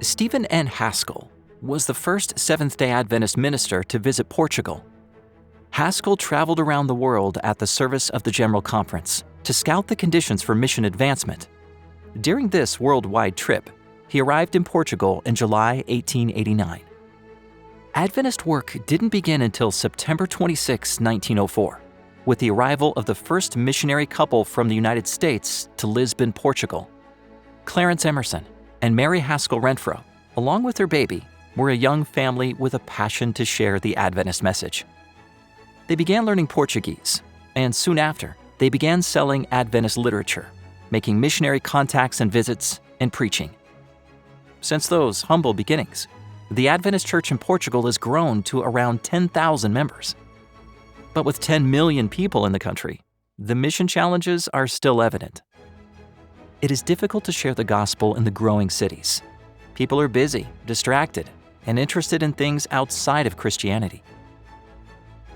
Stephen N. Haskell was the first Seventh-day Adventist minister to visit Portugal. Haskell traveled around the world at the service of the General Conference to scout the conditions for mission advancement. During this worldwide trip, he arrived in Portugal in July 1889. Adventist work didn't begin until September 26, 1904, with the arrival of the first missionary couple from the United States to Lisbon, Portugal. Clarence Emerson and Mary Haskell Renfro, along with their baby, were a young family with a passion to share the Adventist message. They began learning Portuguese, and soon after, they began selling Adventist literature, making missionary contacts and visits, and preaching. Since those humble beginnings, the Adventist Church in Portugal has grown to around 10,000 members. But with 10 million people in the country, the mission challenges are still evident. It is difficult to share the gospel in the growing cities. People are busy, distracted, and interested in things outside of Christianity.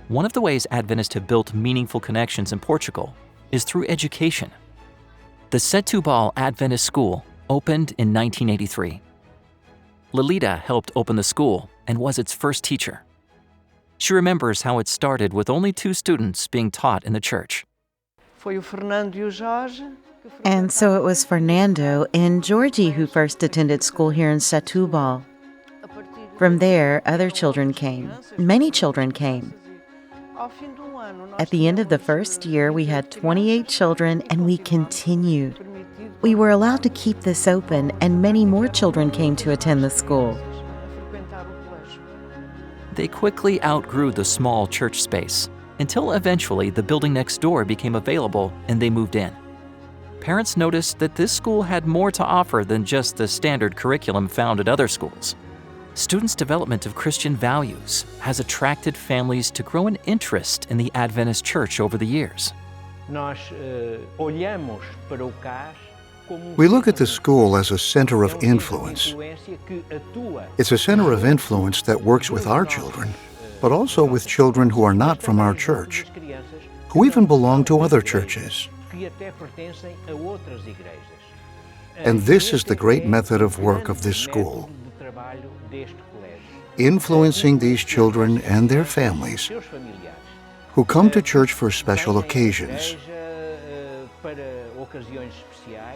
One of the ways Adventists have built meaningful connections in Portugal is through education. The Setúbal Adventist School opened in 1983. Lolita helped open the school and was its first teacher. She remembers how it started with only 2 students being taught in the church. And so it was Fernando and Georgie who first attended school here in Setúbal. From there, other children came. Many children came. At the end of the first year, we had 28 children, and we continued. We were allowed to keep this open, and many more children came to attend the school. They quickly outgrew the small church space, until eventually the building next door became available and they moved in. Parents noticed that this school had more to offer than just the standard curriculum found at other schools. Students' development of Christian values has attracted families to grow an interest in the Adventist Church over the years. We look at the school as a center of influence. It's a center of influence that works with our children, but also with children who are not from our church, who even belong to other churches. And this is the great method of work of this school, influencing these children and their families who come to church for special occasions.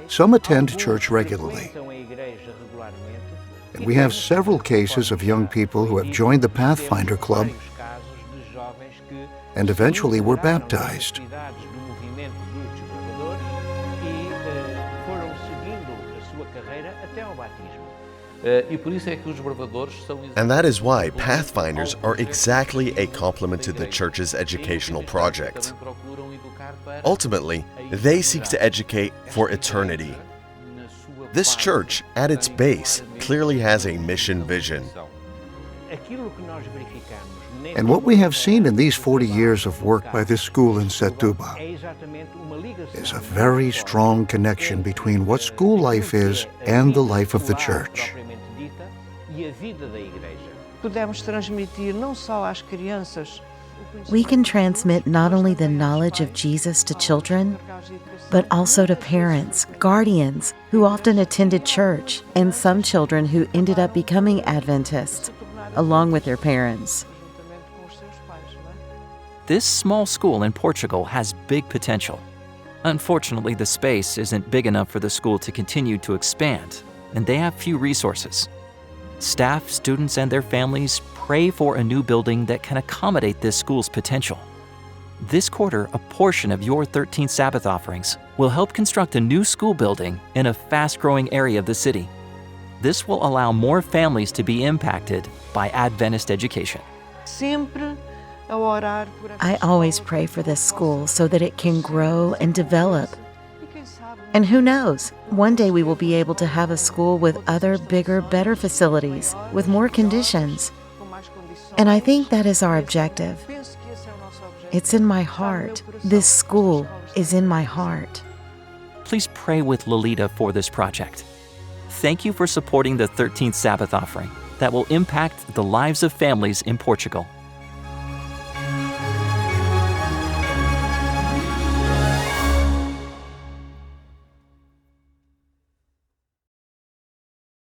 Some attend church regularly. And we have several cases of young people who have joined the Pathfinder Club and eventually were baptized. And that is why Pathfinders are exactly a complement to the church's educational project. Ultimately, they seek to educate for eternity. This church, at its base, clearly has a mission vision. And what we have seen in these 40 years of work by this school in Setúbal is a very strong connection between what school life is and the life of the church. We can transmit not only the knowledge of Jesus to children, but also to parents, guardians who often attended church, and some children who ended up becoming Adventists, along with their parents. This small school in Portugal has big potential. Unfortunately, the space isn't big enough for the school to continue to expand, and they have few resources. Staff, students, and their families pray for a new building that can accommodate this school's potential. This quarter, a portion of your 13th Sabbath offerings will help construct a new school building in a fast-growing area of the city. This will allow more families to be impacted by Adventist education. I always pray for this school so that it can grow and develop. And who knows, one day we will be able to have a school with other, bigger, better facilities, with more conditions. And I think that is our objective. It's in my heart. This school is in my heart. Please pray with Lolita for this project. Thank you for supporting the 13th Sabbath offering that will impact the lives of families in Portugal.